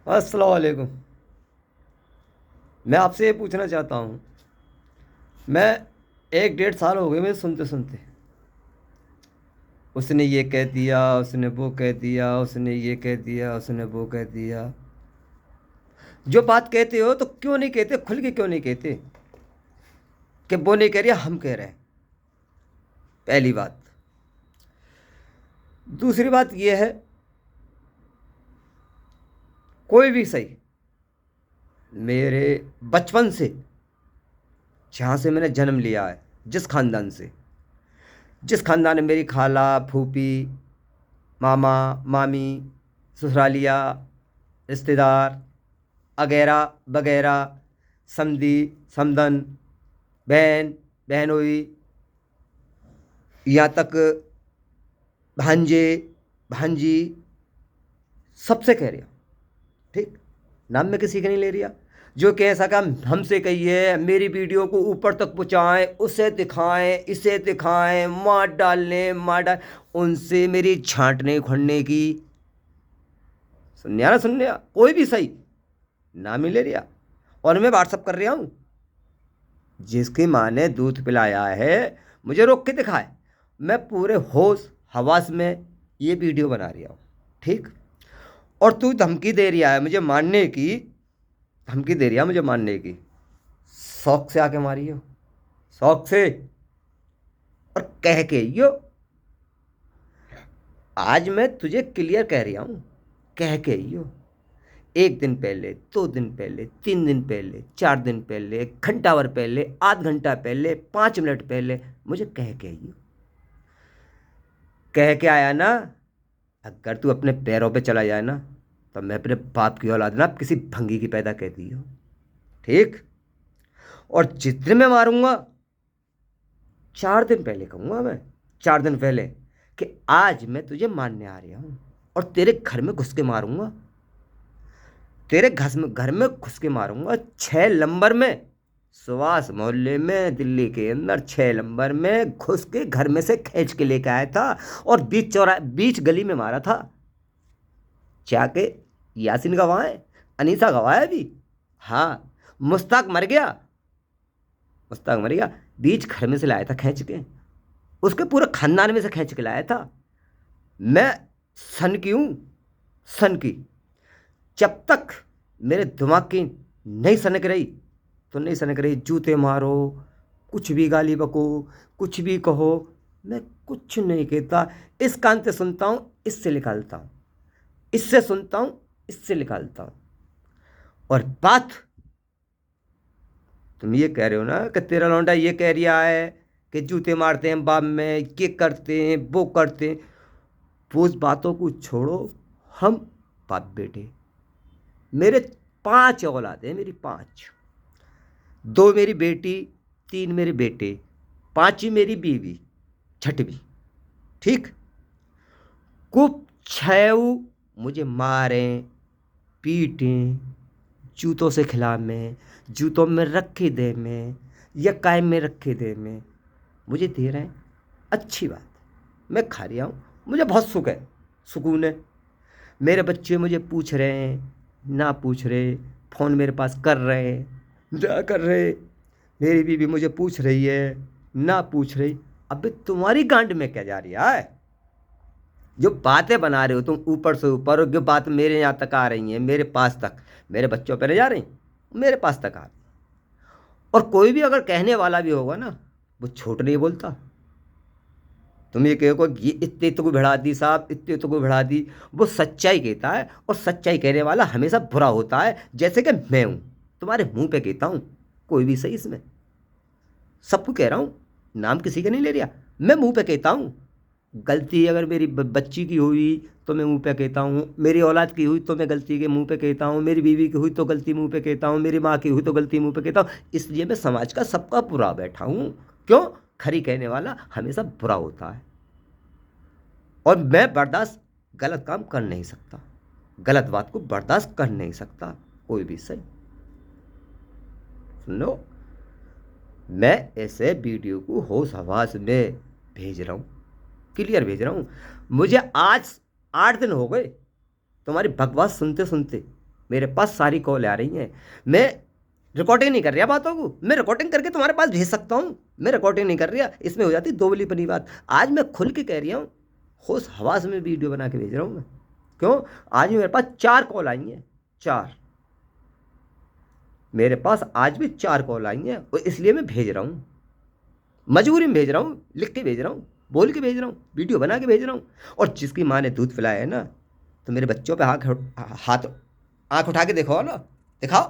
अस्सलाम वालेकुम। मैं आपसे ये पूछना चाहता हूँ। मैं 1 डेढ़ साल हो गए मुझे सुनते सुनते। उसने ये कह दिया, उसने वो कह दिया, उसने ये कह दिया, उसने वो कह दिया। जो बात कहते हो तो क्यों नहीं कहते, खुल के क्यों नहीं कहते कि वो नहीं कह रही हम कह रहे हैं। पहली बात। दूसरी बात ये है, कोई भी सही, मेरे बचपन से, जहाँ से मैंने जन्म लिया है, जिस खानदान से, जिस खानदान में मेरी खाला, फूफी, मामा, मामी, ससुरालिया, रिश्तेदार, अगैरा वगैरह, समधी, समधन, बहन, बहनोई, यहाँ तक भांजे, भांजी, सबसे कह रही हूँ। ठीक, नाम मैं किसी का नहीं ले रहा। जो कह सका हमसे कहिए, मेरी वीडियो को ऊपर तक पहुँचाएं, उसे दिखाएं, इसे दिखाएं, मार डालने मार डाल, उनसे मेरी छांटने खोड़ने की। सुनने ना, सुनने कोई भी सही, नाम ही ले लिया। और मैं व्हाट्सअप कर रहा हूँ, जिसकी माँ ने दूध पिलाया है मुझे रोक के दिखाए। मैं पूरे होश हवास में ये वीडियो बना रहा हूँ। ठीक, और तू धमकी दे रहा है मुझे मारने की, धमकी दे रहा है मुझे मारने की। शौक से आके मारी हो, शौक से, और कह के यो। आज मैं तुझे क्लियर कह रहा हूँ, कह के यो। 1 दिन पहले, 2 दिन पहले, 3 दिन पहले, 4 दिन पहले, 1 घंटा भर पहले, आध घंटा पहले, 5 मिनट पहले मुझे कह के यो। कह के आया ना। अगर तू अपने पैरों पे चला जाए ना, तो मैं अपने बाप की औलाद ना किसी भंगी की पैदा कहती हो। ठीक, और जितने मैं मारूंगा, 4 दिन पहले कहूंगा मैं, 4 दिन पहले, कि आज मैं तुझे मारने आ रहा हूं और तेरे घर में घुस के मारूंगा। तेरे घर में घुस के मारूंगा 6 नंबर में, सुभाष मोहल्ले में, दिल्ली के अंदर 6 नंबर में घुस के घर में से खींच के लेके आया था। और बीच गली में मारा था जाके। यासीन गवाह है, अनीसा गवाह है अभी। हाँ, मुश्ताक मर गया, मुश्ताक मर गया। बीच घर में से लाया था खींच के, उसके पूरे खानदान में से खींच के लाया था। मैं सन की हूँ, सन की। जब तक मेरे दिमाग की नहीं सनक रही तो नहीं सनक रही। जूते मारो, कुछ भी गाली बको, कुछ भी कहो, मैं कुछ नहीं कहता। इस कान से सुनता हूँ, इससे निकालता हूँ, इससे सुनता हूँ, इससे निकालता हूँ। और बात तुम ये कह रहे हो ना कि तेरा लौंडा ये कह रहा है कि जूते मारते हैं बाप में, ये करते हैं, वो करते हैं। वो उस बातों को छोड़ो। हम बाप बेटे, मेरे 5 औलाद है, मेरी 5। 2 मेरी बेटी, 3 मेरे बेटे, 5वीं मेरी बीवी, 6वीं। ठीक, कुप छऊ मुझे मारें, पीटें, जूतों से खिला में, जूतों में रखे दे में, या कायम में रखे दे में, मुझे दे रहे हैं। अच्छी बात है, मैं खा रहा हूँ, मुझे बहुत सुख है, सुकून है। मेरे बच्चे मुझे पूछ रहे हैं, ना पूछ रहे, फ़ोन मेरे पास कर रहे हैं, ना कर रहे। मेरी बीवी मुझे पूछ रही है, ना पूछ रही। अबे तुम्हारी गांड में क्या जा रही है? जो बातें बना रहे हो तुम ऊपर से ऊपर, और जो बात मेरे यहाँ तक आ रही हैं, मेरे पास तक, मेरे बच्चों पर नहीं जा रही, मेरे पास तक आ रही। और कोई भी अगर कहने वाला भी होगा ना, वो छोट नहीं बोलता। तुम ये कहो कि ये इतने तो को बढ़ा दी साहब, इतने तो को बढ़ा दी, वो सच्चाई कहता है। और सच्चाई कहने वाला हमेशा बुरा होता है, जैसे कि मैं हूँ, तुम्हारे मुंह पे कहता हूँ। कोई भी सही इसमें, सबको कह रहा हूँ, नाम किसी का नहीं ले रहा। मैं मुंह पे कहता हूँ। गलती अगर मेरी बच्ची की हुई तो मैं मुंह पे कहता हूँ, मेरी औलाद की हुई तो मैं गलती के मुंह पे कहता हूँ, मेरी बीवी की हुई तो गलती मुंह पे कहता हूँ, मेरी माँ की हुई तो गलती मुंह पे कहता हूँ। इसलिए मैं समाज का सबका बुरा बैठा हूँ। क्यों? खरी कहने वाला हमेशा बुरा होता है। और मैं बर्दाश्त गलत काम कर नहीं सकता, गलत बात को बर्दाश्त कर नहीं सकता, कोई भी सही। सुन लो, मैं ऐसे वीडियो को होश हवास में भेज रहा हूँ, क्लियर भेज रहा हूँ। मुझे आज 8 दिन हो गए तुम्हारी बकवास सुनते सुनते। मेरे पास सारी कॉल आ रही हैं। मैं रिकॉर्डिंग नहीं कर रहा बातों को, मैं रिकॉर्डिंग करके तुम्हारे पास भेज सकता हूँ, मैं रिकॉर्डिंग नहीं कर रहा। इसमें हो जाती दोबली पनी बात। आज मैं खुल के कह रही हूँ, होश हवास में वीडियो बना के भेज रहा हूँ मैं। क्यों? आज भी मेरे पास 4 कॉल आई हैं, 4। मेरे पास आज भी 4 कॉल आई हैं, और इसलिए मैं भेज रहा हूँ, मजबूरी में भेज रहा हूँ, लिख के भेज रहा हूँ, बोल के भेज रहा हूँ, वीडियो बना के भेज रहा हूँ। और जिसकी माँ ने दूध पिलाया है ना, तो मेरे बच्चों पे हाथ आँख उठा के देखो ना, दिखाओ।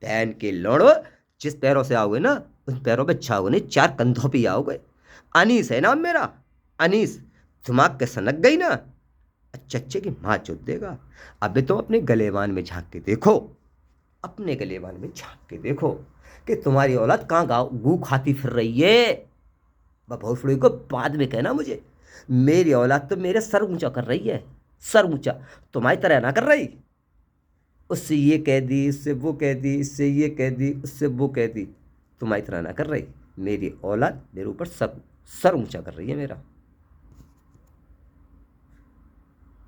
बहन के लोड़ो, जिस पैरों से आओगे ना, उन पैरों पे छाओगे नहीं, 4 कंधों पे आओगे। अनीस है नाम मेरा, अनीस। दिमाग के सनक गई ना, अच्छे की माँ चुत देगा। अबे तुम अपने गलेवान में झांक के देखो, अपने गलेवान में झांक के देखो कि तुम्हारी औलाद कहाँ गाँव गू खाती फिर रही है। भोसड़ी को बाद में कहना मुझे। मेरी औलाद तो मेरे सर ऊंचा कर रही है, सर ऊंचा। तुम्हारी तरह ना कर रही, उससे ये कह दी, इससे वो कह दी, इससे ये कह दी, उससे वो कह दी। तुम्हारी तरह ना कर रही। मेरी औलाद मेरे ऊपर सर ऊंचा कर रही है मेरा।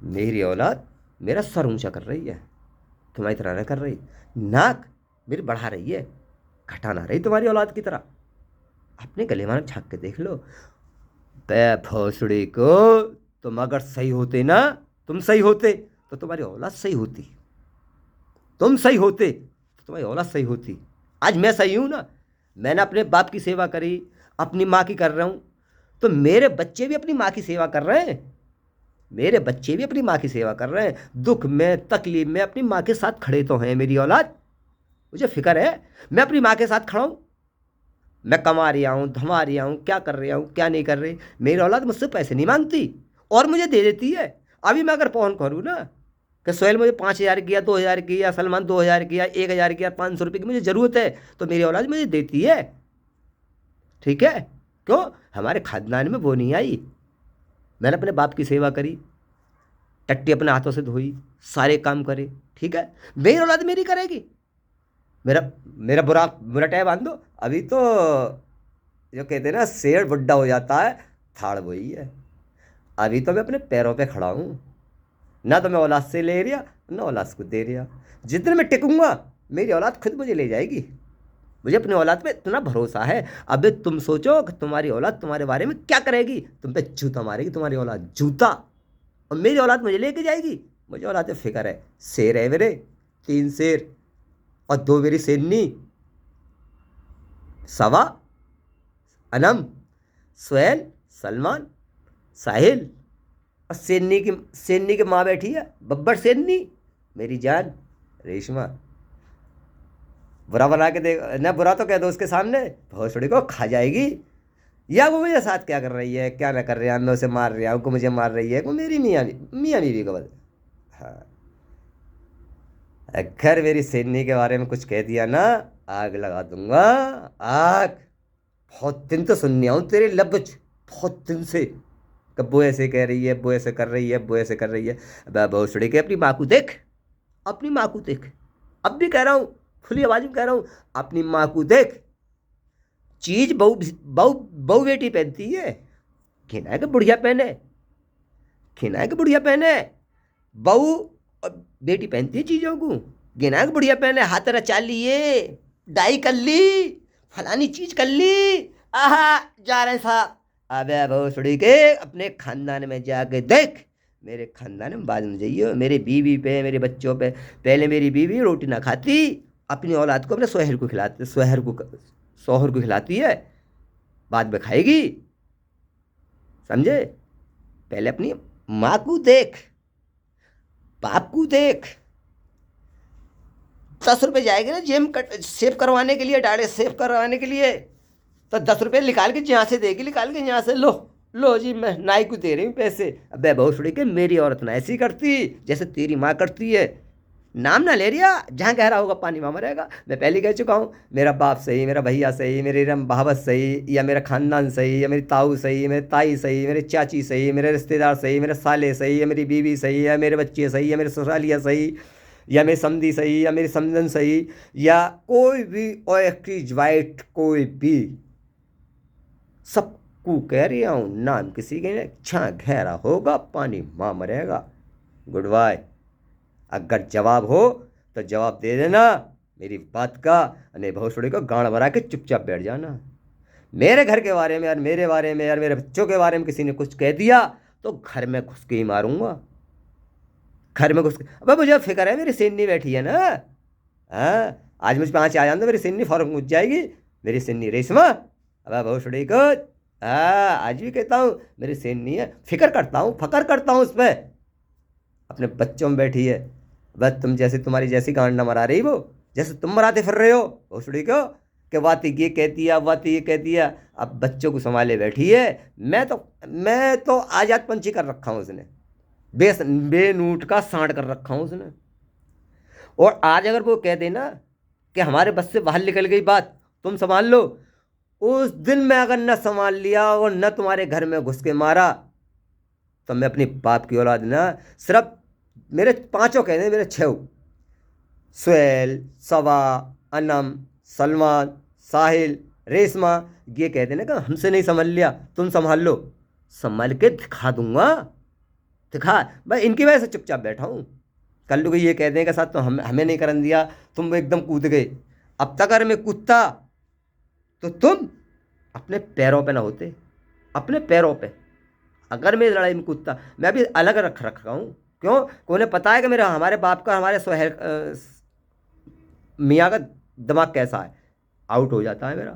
मेरी औलाद मेरा सर ऊंचा कर रही है, तुम्हारी तरह ना कर रही। नाक मेरी बढ़ा रही है, घटा ना रही तुम्हारी औलाद की तरह। अपने गले में झाँक के देख लो। बे भोसड़ी को, तुम अगर सही होते ना, तुम सही होते तो तुम्हारी औलाद सही होती। तुम सही होते तो तुम्हारी औलाद सही होती। आज मैं सही हूं ना, मैंने अपने बाप की सेवा करी, अपनी माँ की कर रहा हूं, तो मेरे बच्चे भी अपनी माँ की सेवा कर रहे हैं। मेरे बच्चे भी अपनी माँ की सेवा कर रहे हैं। दुख में तकलीफ में अपनी माँ के साथ खड़े तो हैं मेरी औलाद। मुझे फिक्र है, मैं अपनी माँ के साथ खड़ा हूं। मैं कमा रहा हूँ, धमा रहा हूँ, क्या कर रहा हूँ, क्या नहीं कर रही। मेरी औलाद मुझसे पैसे नहीं मांगती और मुझे दे देती है। अभी मैं अगर फ़ोन करूँ ना कि सोहेल मुझे 5,000 किया, 2,000 किया, सलमान 2,000 किया, 1,000 किया, 500 रुपये की मुझे ज़रूरत है, तो मेरी औलाद मुझे देती है। ठीक है? क्यों? हमारे खानदान में वो नहीं आई। मैंने अपने बाप की सेवा करी, टट्टी अपने हाथों से धोई, सारे काम करे। ठीक है? मेरी औलाद मेरी करेगी। मेरा मेरा बुरा बुरा टाइम बांध दो। अभी तो जो कहते हैं ना, शेर बुड्ढा हो जाता है, थाड़ वही है। अभी तो मैं अपने पैरों पे खड़ा हूँ, ना तो मैं औलाद से ले रहा, ना औलाद को दे रहा। जितने मैं टिकूंगा मेरी औलाद खुद मुझे ले जाएगी। मुझे अपनी औलाद पे इतना भरोसा है। अबे तुम सोचो कि तुम्हारी औलाद तुम्हारे बारे में क्या करेगी। तुम पे जूता मारेगी तुम्हारी औलाद, जूता। और मेरी औलाद मुझे लेके जाएगी। मुझे औलाद पे फिक्र है। शेर है मेरे, 3 शेर और 2 मेरी शेरनी, सवा, अनम, सोहेल, सलमान, साहिल। और सेन्नी की माँ बैठी है, बब्बर सेन्नी, मेरी जान रेशमा। बुरा बना के दे ना, बुरा तो कह दो उसके सामने, भोसड़ी को खा जाएगी। या वो मेरे साथ क्या कर रही है, क्या ना कर रही है, मैं उसे मार रहा हूँ, को मुझे मार रही है, वो मेरी मियाँ बीवी को बता। हाँ, अगर मेरी सेन्नी के बारे में कुछ कह दिया ना, आग लगा दूंगा, आग। बहुत दिन तो सुनने आऊँ तेरे लफ्ज, बहुत दिन से, कब वो ऐसे कह रही है, वो ऐसे कर रही है, वो ऐसे कर रही है। अब भोसड़ी के अपनी माँ को देख, अपनी माँ को देख। अब भी कह रहा हूँ, खुली आवाज में कह रहा हूँ, अपनी माँ को देख। चीज बहू बहू बहू बेटी पहनती है, घिना है कि बुढ़िया पहने, घिना है कि बुढ़िया पहने। बहू और बेटी पहनती है चीज़ों को, घिना है कि बुढ़िया पहने। हाथ रचा लिए, डाई कर ली, फलानी चीज कर ली, आहा जा रहे साहब। अबे भोसड़ी के, अपने खानदान में जाके देख। मेरे खानदान में बाद में जाइए, मेरे बीवी पे, मेरे बच्चों पे। पहले मेरी बीवी रोटी ना खाती, अपनी औलाद को अपने शौहर को खिलाती है, बाद में खाएगी। समझे? पहले अपनी माँ को देख, बाप को देख। 10 रुपये जाएंगे ना जेम कट सेव करवाने के लिए, डायरेक्ट सेव करवाने के लिए, तो 10 रुपये निकाल के जहाँ से देगी, निकाल के यहाँ से लो जी, मैं नाई को दे रही हूँ पैसे। अब भोसड़ी के, मेरी औरत ना ऐसी करती जैसे तेरी माँ करती है। नाम ना ले रिया, जहाँ गहरा होगा पानी वहाँ मरेगा। मैं पहले कह चुका हूँ, मेरा बाप सही, मेरा भैया सही, मेरी भावत सही, या मेरा खानदान सही, या मेरी ताऊ सही, मेरी ताई सही, मेरी चाची सही, मेरे रिश्तेदार सही, मेरे साले सही, या मेरी बीवी सही, या मेरे बच्चे सही, या मेरे ससुरालिया सही, या मेरी समधी सही, या मेरी समझन सही, या कोई भी एक्स वाइट, कोई भी, सबको कह रहा हूँ। नाम किसी के नहीं, छा गहरा होगा पानी माँ मरेगा। Goodbye. अगर जवाब हो तो जवाब दे देना मेरी बात का, नहीं भोसड़ी को गांड भरा के चुपचाप बैठ जाना। मेरे घर के बारे में यार, मेरे बारे में यार, मेरे बच्चों के बारे में किसी ने कुछ कह दिया तो घर में घुस के ही मारूंगा। घर में घुस के, अब मुझे फिक्र है मेरी सिन्नी बैठी है ना। हाँ, आज मुझ पे आँच आ जाना तो मेरी सिन्नी फौरन मुझ जाएगी। मेरी सिन्नी रेशमा, अब भोसड़ी को हाँ आज भी कहता हूँ मेरी सिन्नी है, फिक्र करता हूँ, फकर करता हूँ उस पर। अपने बच्चों में बैठी है, बस तुम जैसे, तुम्हारी जैसी गांड ना मरा रही वो, जैसे तुम मराते फिर रहे हो भोसड़ी को, कि बाती ये कहती है, बाती ये कहती है। अब बच्चों को संभाले बैठी है। मैं तो आजाद पंछी कर रखा हूँ उसने, बेनूट का सांड कर रखा हूँ उसने। और आज अगर वो कह देना कि हमारे बस से बाहर निकल गई बात, तुम संभाल लो, उस दिन मैं अगर न संभाल लिया और न तुम्हारे घर में घुस के मारा तो मैं अपनी बाप की औलाद ना, सिर्फ मेरे 5 कहने, मेरे 6, सुहेल, सवा, अनम, सलमान, साहिल, रेशमा, ये कहते ना कि हमसे नहीं संभाल लिया, तुम संभाल लो। संभाल के दिखा दूंगा, दिखा। मैं इनकी वजह से चुपचाप बैठा हूँ। कल लोग ये कहते हैं कि साथ तो हमें नहीं करन दिया, तुम एकदम कूद गए। अब तक अगर मैं कूदता तो तुम अपने पैरों पे ना होते, अपने पैरों पे। अगर मैं लड़ाई में कूदता, मैं भी अलग रख रखा हूँ। क्यों? उन्हें पता है कि मेरा, हमारे बाप का, हमारे सोहेल मियाँ का दिमाग कैसा है, आउट हो जाता है मेरा।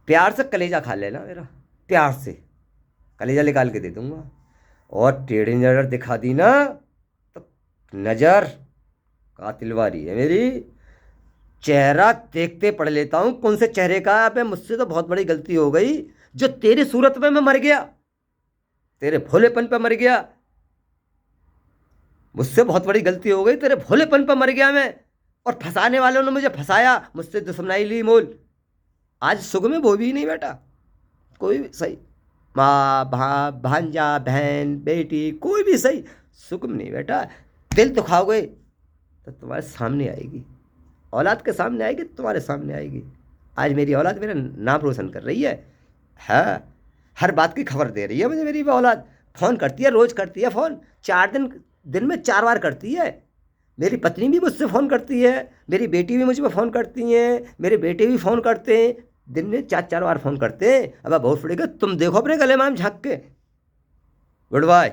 प्यार से कलेजा खा लेना मेरा, प्यार से कलेजा निकाल के दे दूंगा। और टेढ़ी नज़र दिखा दी ना तो नज़र कातिलवारी है मेरी। चेहरा देखते पढ़ लेता हूँ कौन से चेहरे का है। मुझसे तो बहुत बड़ी गलती हो गई, जो तेरी सूरत पे मैं मर गया, तेरे भोलेपन पे मर गया। मुझसे बहुत बड़ी गलती हो गई, तेरे भोलेपन पे मर गया मैं। और फंसाने वालों ने मुझे फंसाया, मुझसे दुश्मनाई ली मोल। आज सुख में वो भी नहीं बेटा, कोई भी सही, माँ, भांजा, बहन, बेटी, कोई भी सही, सुख में नहीं बेटा। दिल दुखाओगे तो तुम्हारे सामने आएगी, औलाद के सामने आएगी, तुम्हारे सामने आएगी। आज मेरी औलाद मेरा नाम रोशन कर रही है। हाँ, हर बात की खबर दे रही है मुझे मेरी औलाद। फ़ोन करती है, रोज़ करती है फ़ोन, 4 दिन में 4 बार करती है। मेरी पत्नी भी मुझसे फ़ोन करती है, मेरी बेटी भी मुझ पर फ़ोन करती हैं, मेरे बेटे भी फ़ोन करते हैं, दिन में 4 बार फ़ोन करते हैं। अब बहुत पड़ेगा, तुम देखो अपने गले में झाँक के। Good bye.